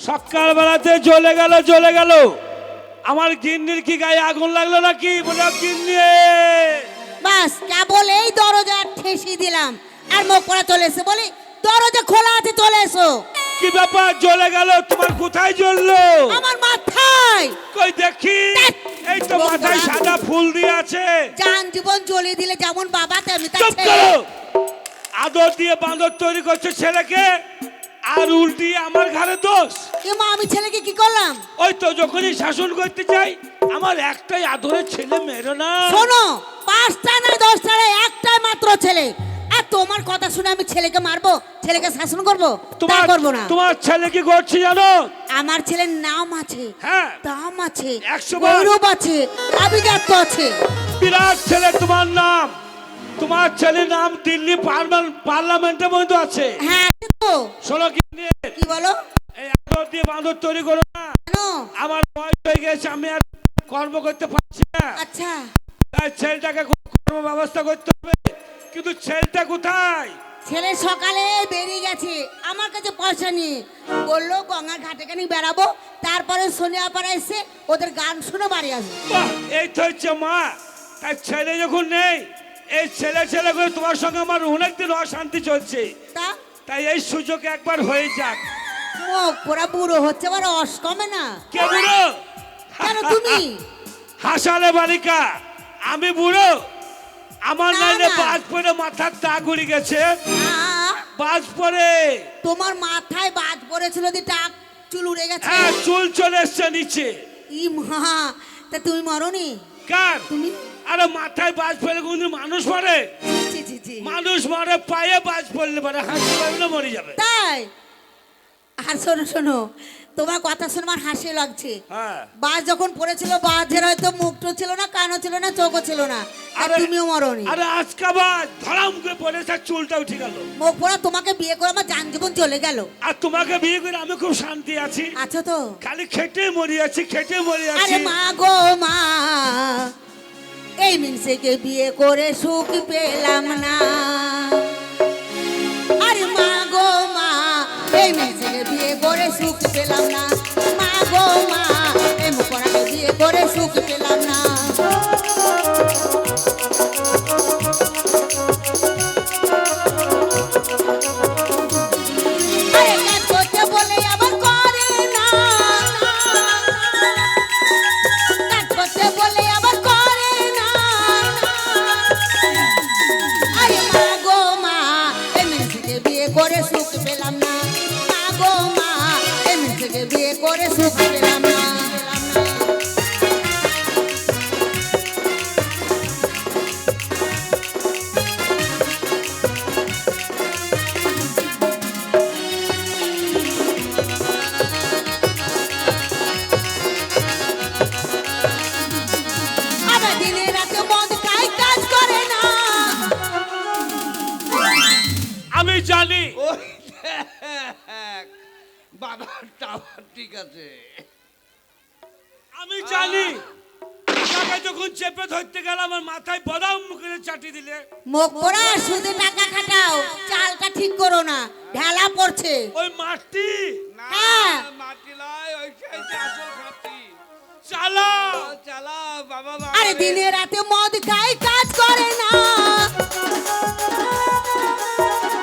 সকালবেলাতে জ্বলে গেল আমার গিন্নির কি গায়ে আগুন লাগলো নাকি? বলে গিন্নি বাস কেবল এই দরজা ঠেসি দিলাম আর মুখ পড়া চলে এসে বলি দরজা খোলা আছে চলে এসো। কি ব্যাপার জ্বলে গেল? তোমার কোথায় জ্বললো? আমার মাথায়। কই দেখি। এই তো মাথায় সাদা ফুল দিয়ে আছে। জান জীবন জ্বলিয়ে দিলে যেমন বাবা তেমনি তার চুপ ছেলে। করো। আদর দিয়ে বাঁদর তৈরি করছে ছেলেকে আর উল্টি আমার ঘরে দোষ। মা আমি ছেলেকে কি করলাম? ওই তো যখনই শাসন করতে চাই আমার একটাই আদরের ছেলে মেরো না। শোনো 5টা না 10টা না একটাই মাত্র ছেলে আর তোমার কথা শুনে আমি ছেলেকে মারবো ছেলেকে শাসন করবো? তা করবো না। তোমার ছেলে কি করছে জানো? আমার ছেলের নাম আছে, হ্যাঁ দাম আছে, 100 বার। গৌরব আছে, আভিজাত্য আছে। বিরাট ছেলে তোমার নাম। তোমার ছেলের নাম দিল্লি পার্লামেন্টের মধ্যে আছে। হ্যাঁ তো শোনো কি বলো? এই আদর দিয়ে বাঁদর তৈরি করো না। কেন? আমার বয়স হয়ে গেছে আমি আর কর্ম করতে পারছি না। আচ্ছা তাই ছেলেটাকে কর্ম ব্যবস্থা করতে হবে। কিন্তু ছেলেটা কোথায়? ছেলে সকালে বেরিয়ে গেছে আমার কাছে পয়সা নিয়ে বললো গঙ্গার ঘাটে খানি বেড়াবো তারপরে সোনিয়াপাড়া এসে ওদের গান শুনে বাড়ি আসবো। বাহ, এই তো হচ্ছে মা। তাই ছেলে যখন নেই এই ছেলে করে তোমার সঙ্গে আমার অনেকদিন অশান্তি চলছে। তা তাই এই সুযোগ একবার হয়ে যাক। মুখ পুরা বুড়ো হচ্ছে আবার অস কমে না। কে বুড়ো? কেন তুমি? হাসালে বালিকা আমি বুড়ো? আমার না, নাইলে না। বাজ পড়ে মাথার টাক উড়ে গেছে। আহ, বাজ পড়ে তোমার মাথায় বাজ পড়েছিল দি টাক চুল উড়ে গেছে। হ্যাঁ চুল চলে এসছে নিচে। ই মা তা তুমি মরনি? কার? তুমি? আরে মাথায় বাজ পড়লে কোন মানুষ মরে? ছি ছি ছি। মানুষ মরে পায়ে বাজ পড়লে পারে হাসি পারলে মরে যাবে। তাই? আর শোনো শোনো তোমার কথা শুনে আমার হাসি লাগছে। হ্যাঁ বাজ যখন পড়েছিল বাজের হয়তো মুখটা ছিল না কানও ছিল না চোখও ছিল না আর আরে- তুমিও মরনি। আরে আজকা বাজ ধরাম করে পড়ে তার চুলটা উঠে গেল। মুখ পড়া তোমাকে বিয়ে করে আমার যান জীবন চলে গেল। আর তোমাকে বিয়ে করে আমি খুব শান্তি আছি। আছো তো? খালি খেটে মরি আছি খেটে মরি আরে আছি। মা গো মা এই মিনসেকে বিয়ে করে সুখ পেলাম না। আরে মা গো মা এই মিনসেকে বিয়ে করে সুখ পেলাম না। মা গো মা এই মুখরাকে বিয়ে করে সুখ পেলাম না। আরে কাজ করতে বলে আবার করে না, কাজ করতে বলে আবার করে না। আরে মা গো মা এমনি থেকে বিয়ে করে সুখ পেলাম না। মা গো মা এমনি থেকে বিয়ে করে সুখ পেলাম না। আবার দিনে রাতে মদ খাই কাজ করে না। আমি জানি ওই দেখ, বাবার টাওয়ার ঠিক আছে। আমি জানি টাকা যখন চেপে ধরতে গেলাম আমার মাথায় বদাম মুখে চাটি দিলে। মুখ পোড়া শুধু টাকা খাটাও চালটা ঠিক করো না ঢেলা পড়ছে। ওই মাটি না হ্যাঁ। মাটি লয় ওই সেই আসল খাতি। চালা চালা বাবা বাবা আরে দিনে রাতে মদ খাই কাজ করে না।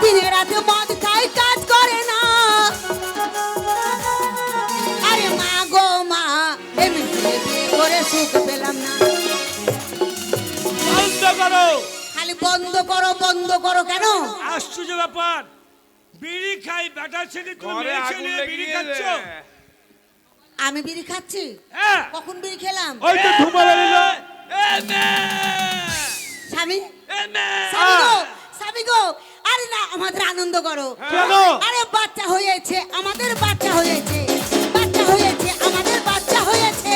দিনে রাতে মদ খাই কাজ করে না। আরে মা গো মা এমনি বিয়ে করে সুখ পেলাম না। বন্ধ করো। খালি বন্ধ করো কেন? আশ্চর্য ব্যাপার। বিড়ি খাই বেটা ছেলে তুমি ঘরে মেয়ে আগুন ছেলে লেগে বিড়ি গেছে। খাচ্ছ? আমি বিড়ি খাচ্ছি? হ্যাঁ কখন বিড়ি খেলাম? ওই তো ধুমা বেরিলো। স্বামী এ মে স্বামী গো আরে না আমাদের আনন্দ করো। কেন? আরে বাচ্চা হয়েছে আমাদের বাচ্চা হয়েছে বাচ্চা হয়েছে আমাদের বাচ্চা হয়েছে।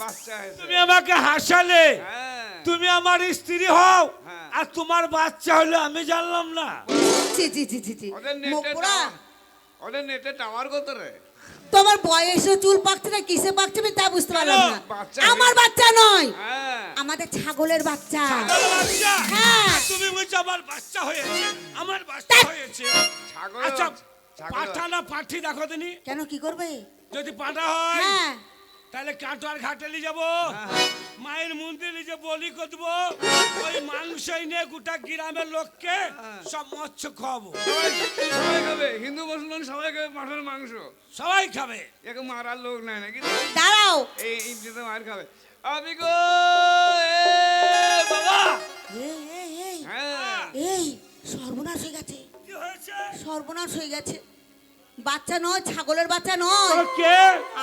বাচ্চা হয়েছে। তুমি আমাকে হাসালে। হ্যাঁ। তুমি আমার স্ত্রী হও হ্যাঁ। আর তোমার বাচ্চা হলো আমি জানলাম না। ছি ছি ছি ছি ছি ওদের মুখ নেটে পোড়া। ওদের নেটে টাওয়ার কত রে? তোমার বয়সে চুল পাকছে না কিসে পাকছে আমি তা বুঝতে পারলাম না। বাচ্চা আমার বাচ্চা নয় হ্যাঁ। আমাদের ছাগলের বাচ্চা। ছাগল বাচ্চা? হ্যাঁ। আর তুমি বলছো আমার বাচ্চা হয়েছে আমার বাচ্চা হয়েছে। ছাগল আচ্ছা ছাগল। পাঠা না পাঠি দেখো দিনি কেন কি করবে? যদি পাঠা হয় হ্যাঁ তাহলে কাটোয়ার ঘাটে নিয়ে যাবো মায়ের মন্দিরে যে বলি করবো ওই মাংসই নিয়ে গোটা গ্রামের লোককে সব মৎস্য খাওয়াবো। সবাই সবাই খাবে, হিন্দু মুসলমান সবাই খাবে পাঠার মাংস। সবাই খাবে। একে মারার লোক নাই নাকি? দাঁড়াও। এই ইন্ডিতে মার খাবে। আমি গো এ বাবা। এই এই এই হ্যাঁ এই সর্বনাশ হয়ে গেছে, কি হয়েছে? সর্বনাশ হয়ে গেছে। বাচ্চা নয়, ছাগলের বাচ্চা নয়, কে?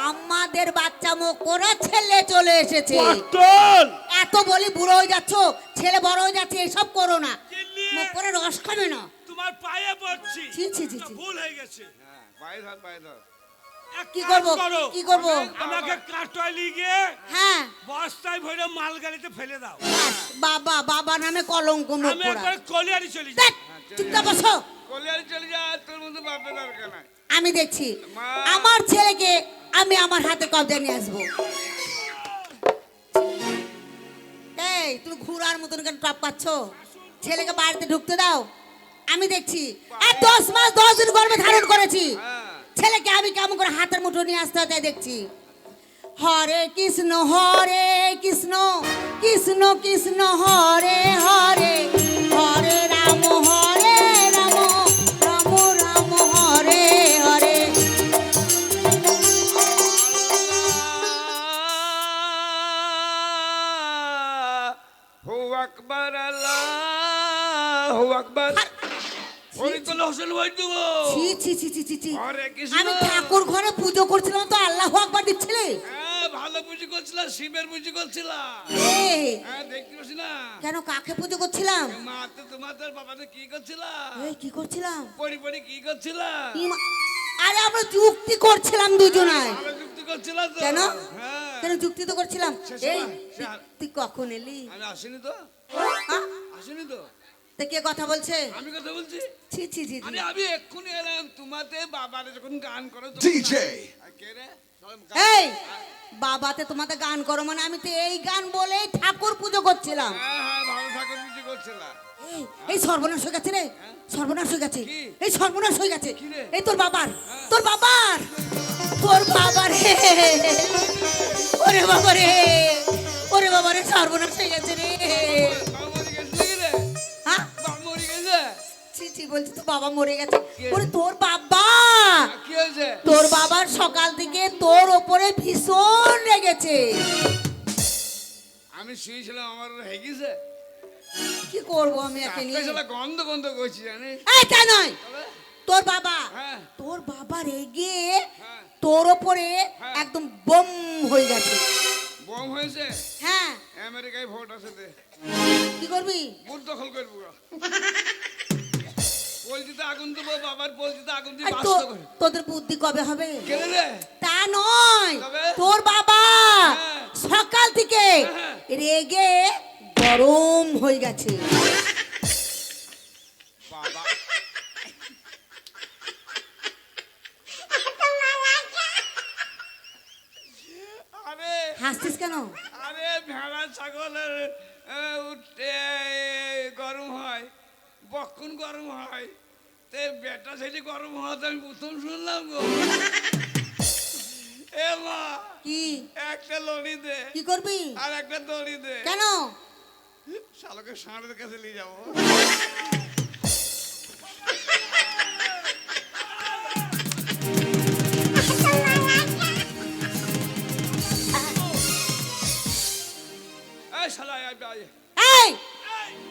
আমাদের বাচ্চা মুখ করে ছেলে চলে এসেছে। পটল। এত বলি বুড়ো হয়ে যাচ্ছ, ছেলে বড় হয়ে যাচ্ছে, এসব করো না। চিল্লি। মুখ করে রস খাবে না। তোমার পায়ে পড়ছি। ছি, ছি, ছি, ছি। ভুল হয়ে গেছে। হ্যাঁ পায়ে ধর পায়ে ধর। এক কি কাজ করবো করো। কি করবো? আমাকে কাটোয়ায় নিয়ে গিয়ে হ্যাঁ বস্তায় ভরে মাল গাড়িতে ফেলে দাও। ব্যাস, বাবা বাবা নামে কলঙ্ক মুখ আমি পোড়া। একবার কলিয়ারি চলে যাই। ধ্যাৎ, চুপচাপ বসো। কলিয়ারি চলে যা, তোর মতো বাপের দরকার নাই। আমি দেখছি মা। আমার ছেলেকে আমি আমার হাতে কবজা নিয়ে আসবো। এই তুমি ঘুরার মতন কেন টপ পাচ্ছ? ছেলেকে বাড়িতে ঢুকতে দাও, আমি দেখছি। আর 10 মাস 10 দিন গর্ভে ধারণ করেছি, হ্যাঁ ছেলেকে আমি কেমন করে হাতের মুঠো নিয়ে আসতে হয় তাই দেখছি। হরে কৃষ্ণ কৃষ্ণ কৃষ্ণ হরে হরে, হরে রাম রাম রাম হরে হরে। হু আকবার আল্লাহু আকবার। ওরে তো হোসেন ভাই তো। ছি ছি ছি ছি ছি ছি। হরে কৃষ্ণ। আমি ঠাকুর ঘরে পুজো করছিলাম তো আল্লাহু আকবার দিচ্ছিলে। হ্যাঁ ভালো পুজো করছিলাম, শিবের পুজো করছিলাম। এই, হ্যাঁ দেখতে পাচ্ছি না? কেন কাকে পুজো করছিলাম? মা তো তোমাদের বাবাতে কি করছিলাম? এই কি করছিলাম? পড়ি পড়ি কি করছিলাম? আরে আমরা যুক্তি করছিলাম দুজনায়। ভালো যুক্তি করছিলাম তো। কেন? হ্যাঁ কেন যুক্তি তো করছিলাম। সে এই সময়, সে- তুই কখন এলি? আমি আসিনি তো, হ্যাঁ? আসিনি তো। তা কে কথা বলছে? আমি কথা বলছি। ছি ছি ছি ছি। আরে আমি এক্ষুনি এলাম, তোমাতে বাবারে যখন গান করো তখন DJ আর কে রে? সবাই গান- এই বাবাতে তোমাদের গান করো মানে আমি তো এই গান বলেই ঠাকুর পুজো করছিলাম। হ্যাঁ হ্যাঁ ভালো ঠাকুর পুজো করছিলাম। এই, এই সর্বনাশ হয়ে গেছে রে, সর্বনাশ হয়ে গেছে। কি? এই সর্বনাশ হয়ে গেছে। কি রে? এই তোর বাবার, তোর বাবার, তোর বাবার রে। ওরে বাবা রে, ওরে বাবা রে, সর্বনাশ হয়ে গেছে রে। বাবা মরে গেছে নাকি রে? হ্যাঁ বাবা মরে গেছে? ছি ছি বলছি তো বাবা মরে গেছে। কি? ওরে তোর বাবা, কি হয়েছে? তোর বাবার সকাল থেকে তোর ওপরে ভীষণ রেগেছে। আমি শুয়েছিলাম, আমার হয়ে গেছে। কি করবো আমি একে নিয়ে? শালা গন্ধ গন্ধ করছি জানিস? এই তা নয়, তবে? তোর বাবা, হ্যাঁ তোর বাবা রেগে হ্যাঁ তোর ওপরে হ্যাঁ। একদম বম হয়ে গেছে। বম হয়েছে। হ্যাঁ আমেরিকায় ভোট আছে দে, কি করবি? বুথ দখল করবো। পলজিতে আগুন দেবো, বাবার পলজিতে আগুন দিয়ে আর বাস্ত করে। তোদের বুদ্ধি কবে হবে? কেন রে? তা নয়, তবে? তোর বাবা হ্যাঁ। সকাল থেকে হ্যাঁ। রেগে গরম হয়ে গেছে। বাবা আরে হাসছিস কেন? আরে ভেড়া ছাগলের উঠে গরম হয়, বক্ষণ গরম হয়, তে বেটা ছেলে গরম হওয়াতে আমি প্রথম শুনলাম গো। এ মা, কি একটা লড়ি দে কি করবি? আর একটা দড়ি দে। কেন? শালাকে ষাঁড়ের কাছে নিয়ে যাবো। এই শালা আইবে আয়, এই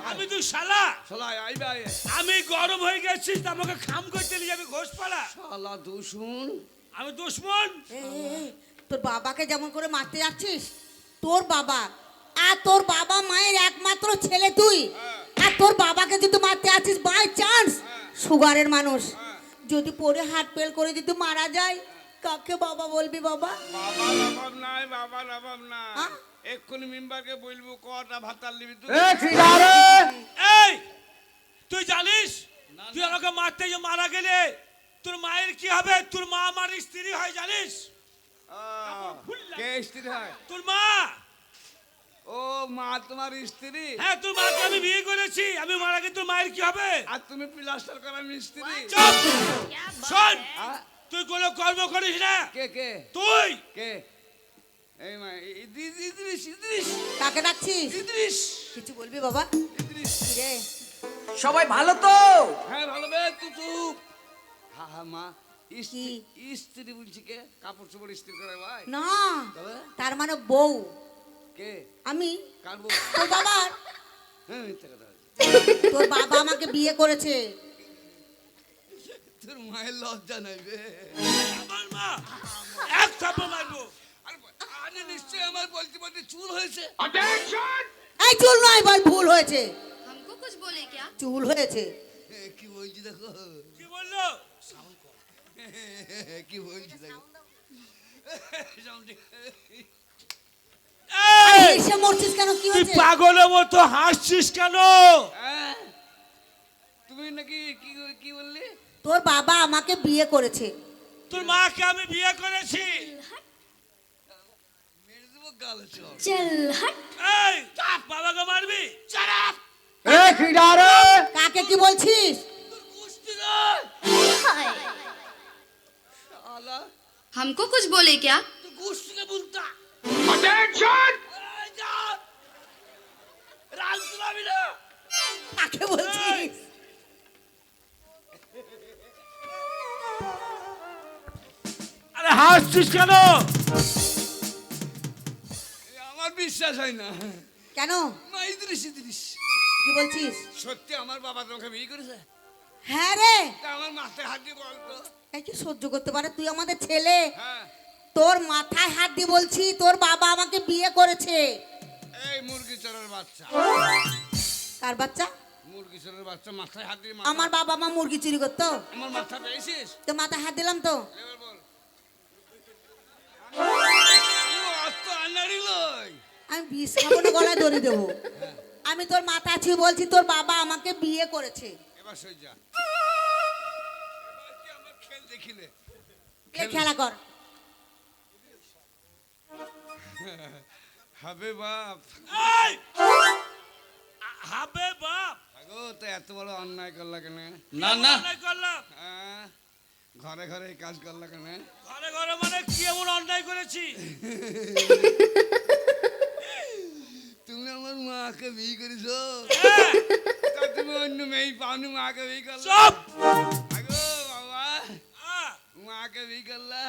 আমি তুই শালা, শালা আইবে আয়। আমি গরম হয়ে গেছি তা আমাকে খাম করতে নিয়ে যাবি ঘোষপাড়া? শালা দুশুন। আমি দুশ্মন? এই, তোর বাবাকে যেমন করে মারতে যাচ্ছিস, তোর বাবা আর তোর বাবা মায়ের একমাত্র ছেলে তুই, আর তোর বাবাকে যদি মারতে আছিস বাই চান্স, সুগারের মানুষ, যদি পড়ে হাত পেল করে যদি মারা যায়, কাকে বাবা বলবি বাবা? বাবার অভাব নাই, বাবার অভাব নাই। হ্যাঁ? এক্ষুনি মেম্বারকে বলবো কটা ভাতার নিবি তুই। এই তুই জানিস তুই আমাকে মারতে যে মারা গেলে তোর মায়ের কি হবে? তোর মা আমার স্ত্রী হয় জানিস? কে স্ত্রী হয়? তোর মা ও মা তোমার স্ত্রী, হ্যাঁ তোর মাকে আমি বিয়ে করেছি, আমি মারা গেলে তোর মায়ের কি হবে? আর তুমি প্লাস্টার করা মিস্ত্রি। চুপ! শোন, আ? তুই কোনো কর্ম করিস না। কে কে তুই কে? এই মা ইদ্রিস ইদ্রিস কাকে ডাকছিস? ইদ্রিস কিছু বলবি বাবা? ইদ্রিস। কি রে? সবাই ভালো তো? হ্যাঁ ভালো বে, তুই চুপ। হা হা মা, স্ত্রী বলছি কে? কাপড় চোপড় ইস্ত্রি করে ভাই? না, তবে তার মানে বউ। কে? আমি কাটবো। তোর বাবার, হ্যাঁ মিথ্যে কথা বলছি। তোর বাবা আমাকে বিয়ে করেছে। তোর মায়ের লজ্জা নাই বে। আমার মা, এক থাপ্পড় মারবো। আরে নিশ্চয় আমার বলতে বলতে চুল হয়েছে। এই চুল নয়, বল ভুল হয়েছে। हमको कुछ बोले क्या? চুল হয়েছে। কি বলছি দেখো, কি বললো? কি বলছি দেখো। আরে এই, এসে মরছিস কেন? কি তুই হয়েছে? পাগলের মতো হাসছিস কেন? হ্যাঁ? তুমি নাকি কি কি বললি? তোর বাবা আমাকে বিয়ে করেছে। তোর মাকে আমি বিয়ে করেছি। মেরে দেবো গালে চল। चल हट। এই, বাবাকে মারবি? এ খিডারে কাকে কি বলছিস? তোর কুস্তি নয়। हाय। শালা, हमको कुछ बोले क्या? তোর কুস্তিকে বলতা। অ্যাটেনশন এই যা। রাজ তুলাবি না। কাকে বলছিস? আরে হাসছিস কেন? আমার বিশ্বাস হয় না। কেন? মা ইদ্রিস ইদ্রিস, কি বলছিস? সত্যি আমার বাবা তোমাকে বিয়ে করেছে? হ্যাঁ রে, তা আমার মাথায় হাত দিয়ে বলতো। এই কি সহ্য করতে পারে? তুই আমাদের ছেলে, হ্যাঁ, তোর মাথায় হাত দিয়ে বলছি তোর বাবা আমাকে বিয়ে করেছে। এই মুরগি চোরের বাচ্চা, কার বাচ্চা? মুরগি চোরের বাচ্চা মাথায় হাত দিয়ে আমার বাবা মা মুরগি চুরি করতো, আমার মাথা পেয়েছিস? তো মাথায় হাত দিলাম তো। এবার বল। অত আনাড়ি লই। আমি বিষ খাবো না, গলায় দড়ি দেবো। আমি তোর মাথা ছুঁয়ে বলছি তোর বাবা আমাকে বিয়ে করেছে। এবার সই যা। এবার কি আমার খেল দেখিলে? এ খেলা কর। হবে বাপ। এই, হবে বাপ। আগো তো এত বড় অন্যায় করলা কেন? না না করলাম। হ্যাঁ? ঘরে ঘরে এই কাজ করলা কেন? ঘরে ঘরে মানে কি এমন অন্যায় করেছি? তুমি আমার মাকে বিয়ে করেছো? হ্যাঁ, তা তুমি অন্য মেয়ে পাওনি, মাকে বিয়ে করলা? চুপ! আগো বাবা, আহ, মাকে বিয়ে করলা,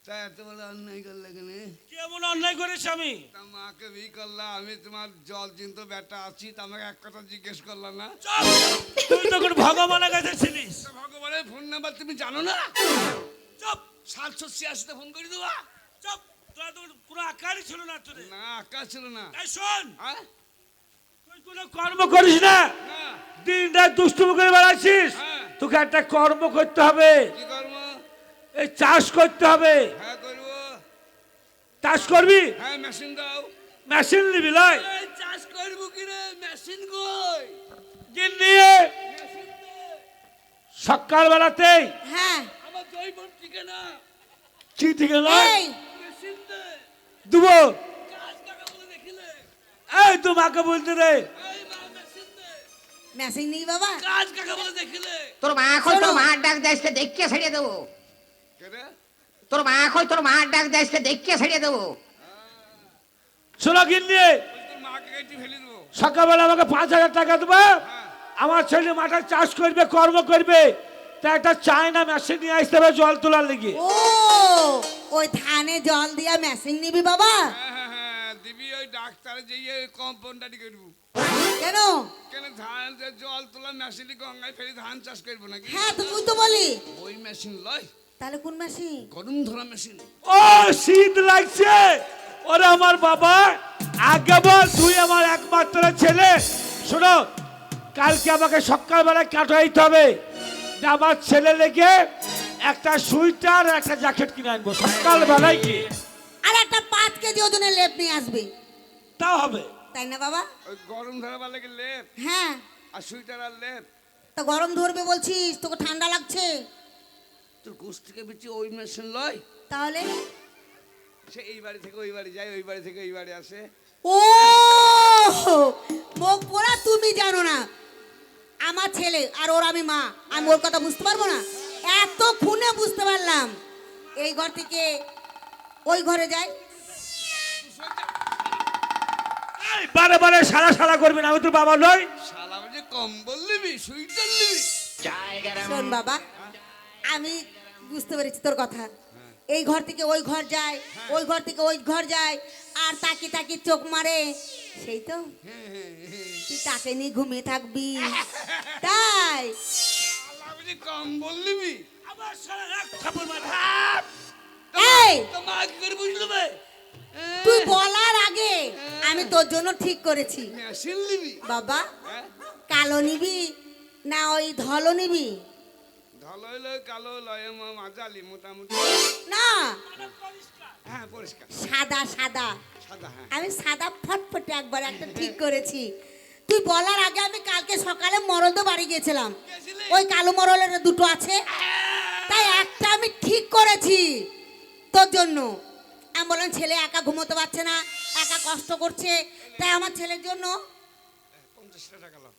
তা এত বড় অন্যায় করলা কেন? কি এমন অন্যায় করেছি আমি? তা মাকে বিয়ে করলা, আমি তোমার জল চিন্ত বেটা আছি, তা আমাকে এক কথা জিজ্ঞেস করলা না? চুপ! তুই তখন ভগবানের কাছে ছিলিস। তা ভগবানের ফোন নাম্বার তুমি জানো না? চুপ! 786 ফোন করে দেবা? চুপ! তোরা তো কোনো আকারই ছিল না তোদের। না, আকাশ ছিল না। এই শোন, হ্যাঁ? তুই কোনো কর্ম করিস না, না। দিন রাত দুষ্টুমি করে বেড়াচ্ছিস। হ্যাঁ। তোকে একটা কর্ম করতে হবে, কি করবো? এই চাষ করতে হবে। হ্যাঁ করবো। চাষ করবি? হ্যাঁ মেশিন দাও। মেশিন নিবি লাই? এই চাষ করবো কি রে? মেশিন কই? দিন নিয়ে মেশিন দে। সকাল বেলাতেই হ্যাঁ, আমার জৈব ঠিকানা। কি থেকে নয় এই মেশিন দে। দেবো। কাজ টাকা বলে দেখিলে। এই তো মাকে বলতে রে। এই মা মেশিন দে। মেসেজ নেই বাবা। কাজ কাকা বলে দেখিলে। তোর মা কই? তোর মার ডাক দেশকে দেখিয়ে ছেড়ে দেবো। কে রে? তোর মা কই? তোর মার ডাক দেশকে দেখিয়ে ছেড়ে দেবো। শোনো কিন নিয়ে তোর মাকে কেটে ফেলে দেবো। সকালবেলা আমাকে 5,000 টাকা দেবো। আমার ছেলে মাঠে চাষ করবে, কর্ম করবে, তা একটা চায়না মেশিন নিয়ে আসতে হবে জল তোলার লেগে। ও, ওই ধানে জল দিয়া মেশিন নিবি বাবা? হ্যাঁ হ্যাঁ হ্যাঁ, দিবি ওই ডাক্তারে যেয়ে কম্পাউন্ডারি করবো। কেন? কেন ধান যে জল তোলা মেশিন গঙ্গায় ফেলে ধান চাষ করবো নাকি? হ্যাঁ তো তুই তো বলি। ওই মেশিন লয়, তাহলে কোন মেশিন? গরম ধরা মেশিন। ও শীত লাগছে। ওরে আমার বাবা, আগে বল, তুই আমার একমাত্র ছেলে। শোনো, কালকে আমাকে সকালবেলায় কাটাইতে হবে যে আমার ছেলে লেগে একটা সুইটার আর একটা জ্যাকেট কিনে আনবো সকালবেলায় গিয়ে। আর একটা 5 কেজি ওজনের লেপ নিয়ে আসবি, তাও হবে। তাই না বাবা? ওই গরম ধরা বালেকে লেপ হ্যাঁ, আর সুইটার আর লেপ। তা গরম ধরবে বলছিস, তোকে ঠান্ডা লাগছে। তোর গোষ্ঠ থেকে বেশি ওই মেশিন লয়। তাহলে সে এই বাড়ি থেকে ওই বাড়ি যায়, ওই বাড়ি থেকে এই বাড়ি আসে। ও মুখ পোড়া, তুমি জানো না আমার ছেলে আর ওর আমি মা, আমি ওর কথা বুঝতে পারবো না? এত খুনে বুঝতে পারলাম। এই ঘর থেকে ওই ঘরে যাই। এই বারে বারে সারা সারা করবি না, আমি তোর বাবা নই। শালা বলছে কম্বল নিবি, সুইটার নিবি। শোন বাবা, আমি বুঝতে পেরেছি তোর কথা। এই ঘর থেকে ওই ঘর যায়, ওই ঘর থেকে ওই ঘর যায়, আর তাকি তাকি চোখ মারে, সেই তো তুই তাকে নিয়ে ঘুমিয়ে থাকবি, তাই? শালা বলছে কম্বল নিবি। আমার সারা এক থাপড় মার। এই তো মা কি করে বুঝলো বে? তুই বলার আগে আমি তোর জন্য ঠিক করেছি মেশিন নিবি। বাবা। হ্যাঁ? কালো নিবি না ওই ধলো নিবি? ধলো লয় কালো লয় মাঝালি মোটামুটি। না, হ্যাঁ পরিষ্কার সাদা সাদা। সাদা। হ্যাঁ আমি সাদা ফটফটে একবার একটা ঠিক করেছি। তুই বলার আগে আমি কালকে সকালে মরলদে বাড়ি গিয়েছিলাম, ওই কালো মরলের দুটো আছে, তাই একটা আমি ঠিক করেছি তোর জন্য। আমি বললাম ছেলে একা ঘুমোতে পারছে না, একা কষ্ট করছে, তাই আমার ছেলের জন্য 50 টাকা লাও।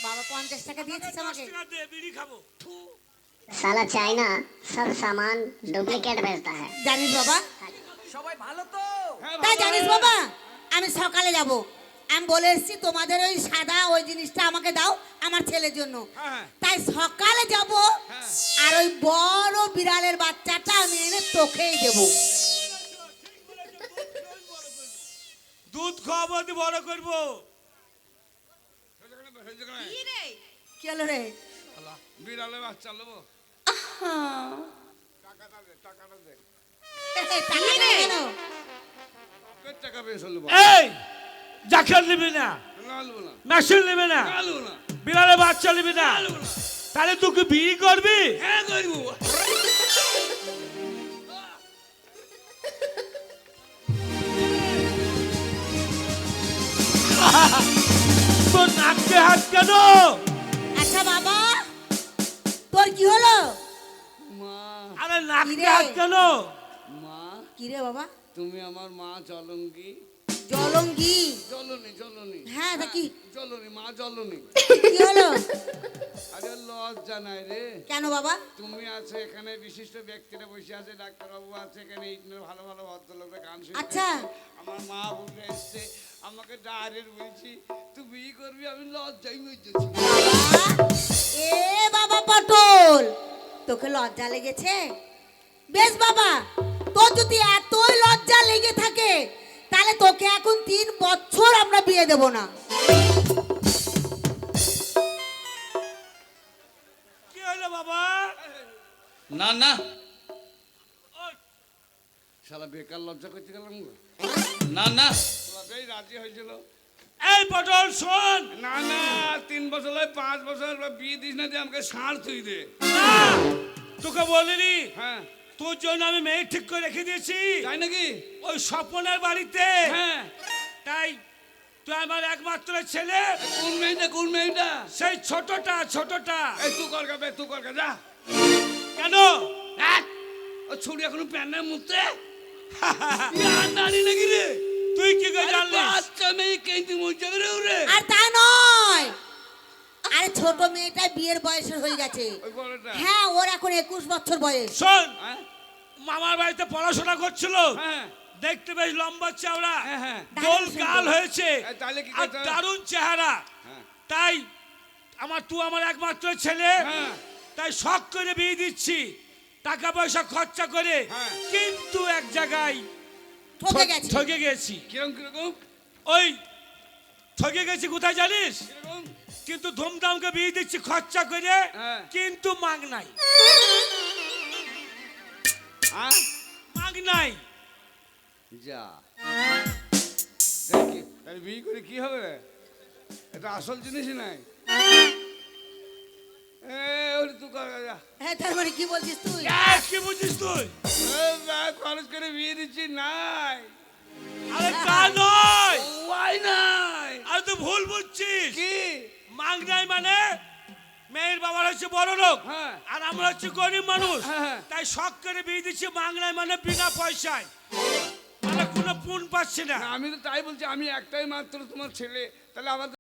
বাবা 50 টাকা দিয়েছিস আমাকে। 10 টাকা দে, বিড়ি খাবো। থু। साला चाइना सब सामान डुप्लीकेट भेजता है। জানিস বাবা, হ্যাঁ তাই ভালো জানিস রে। বাবা, আমি সকালে যাব। আমি বলে এসেছি তোমাদের ওই সাদা ওই জিনিসটা আমাকে দাও আমার ছেলের জন্য। হ্যাঁ। তাই সকালে যাব, হ্যাঁ। আর ওই বড় বিড়ালের বাচ্চাটা আমি এনে তোকেই দেব। দুধ খাওয়াবো, তুই বড় করবো। কি হলো রে? শালা, বিড়ালের বাচ্চা নেবো। হ্যাঁ। টাকাটা দে, টাকাটা দে। টাকা নেই কেন? কত টাকা পেয়েছ নেবো? এই জাকের নিবি না, নালবো না, মেশিন নিবি না, নালবো না, বিড়ালের বাচ্চা নিবি না, নালবো না। তাহলে তুই কি বিড়ি করবি? হ্যাঁ করবো। তোর নাককে হাত কেন? আচ্ছা বাবা, তোর কি হলো? মা, আরে নাককে কিরে? হাত কেন? মা, কি রে বাবা? তুমি আমার মা জলঙ্গি। জলঙ্গি? জলনি, জলনি। হ্যাঁ, তা কি? জলনি, মা জলনি। কি হলো? আরে লজ্জা নাই রে। কেন বাবা? তুমি আছে এখানে, বিশিষ্ট ব্যক্তিরা বসে আছে, ডাক্তারবাবু আছে এখানে, ইটনের ভালো ভালো ভদ্রলোকরা গান শুনছে। আচ্ছা। আমার মা উঠে এসছে, আমাকে ডাইরেক্ট বলছি তুই বিয়ে করবি, আমি লজ্জাই বুঝেছি। বাবা, এ বাবা পটল, তোকে লজ্জা লেগেছে? বেশ বাবা, তোর যদি এতই লজ্জা লেগে থাকে তাহলে তোকে এখন 3 বছর আমরা বিয়ে দেব না। কি হলো বাবা? না না, শালা বেকার লজ্জা করতে গেলাম গো। না না, শালা বেশ রাজি হয়েছিল। এই পটল শোন, না না, 3 বছর নয় 5 বছর বিয়ে দিস না, দিয়ে আমাকে ষাঁড় তুই দে। না তোকে বলিনি, হ্যাঁ, তোর জন্য আমি মেয়ে ঠিক করে রেখে দিয়েছি তাই নাকি? ওই স্বপনের বাড়িতে। হ্যাঁ। তাই তুই আমার একমাত্র ছেলে, কোন মেয়েটা, কোন মেয়েটা? সেই ছোটটা ছোটটা। এই তুই কর বে, তুই কর যা। কেন? হ্যাঁ, ও ছুরি এখনো প্যান্টের মুখতে দাঁড়িয়ে নাকি রে? তুই কি করে জানলি? বাচ্চা মেয়ে কেঁদে মরছে রে ওরে। আর তা নয়, আরে ছোট মেয়েটা বিয়ের বয়সের হয়ে গেছে। ওই বড়টা। হ্যাঁ, ওর এখন 21 বছর বয়স। শোন, হ্যাঁ, মামার বাড়িতে পড়াশোনা করছিল, হ্যাঁ, দেখতে বেশ লম্বা চওড়া, হ্যাঁ, হ্যাঁ। গোল গাল হয়েছে, এই তাহলে কি আর করতে হবে? দারুণ চেহারা। হ্যাঁ। তাই তুই আমার একমাত্র ছেলে, হ্যাঁ। তাই শখ করে বিয়ে দিচ্ছি, টাকা পয়সা খরচা করে। হ্যাঁ। কিন্তু এক জায়গায় ঠকে গেছে। ঠকে গেছি। কিরম কিরকম ওই ঠকে গেছি কোথায় জানিস? কিরকম? কিন্তু ধুমধামকে বিয়ে দিচ্ছি খরচা করে, হ্যাঁ। কিন্তু মাগ নাই, হ্যাঁ, মাগ নাই। যা দেখি তাহলে বিয়ে করে কি হবে রে? এটা আসল জিনিসই নাই। ওরে তুই কর যা। হ্যাঁ, তার মানে কি বলছিস তুই? কি বুঝিস তুই? খরচ করে বিয়ে দিচ্ছি নাই। আরে তা নয়, ওয়াই নাই। আরে তুই ভুল বুঝছিস। কি? মাগ নাই মানে মেয়ের বাবার হচ্ছে বড় লোক, হ্যাঁ। আর আমরা হচ্ছে গরিব মানুষ। হ্যাঁ। তাই শখ করে বিয়ে দিচ্ছি, মাগ নাই মানে বিনা পয়সায়। মানে কোনো পুন পাচ্ছি না। আমি তো তাই বলছি, আমি একটাই মাত্র তোমার ছেলে, তাহলে আমাদের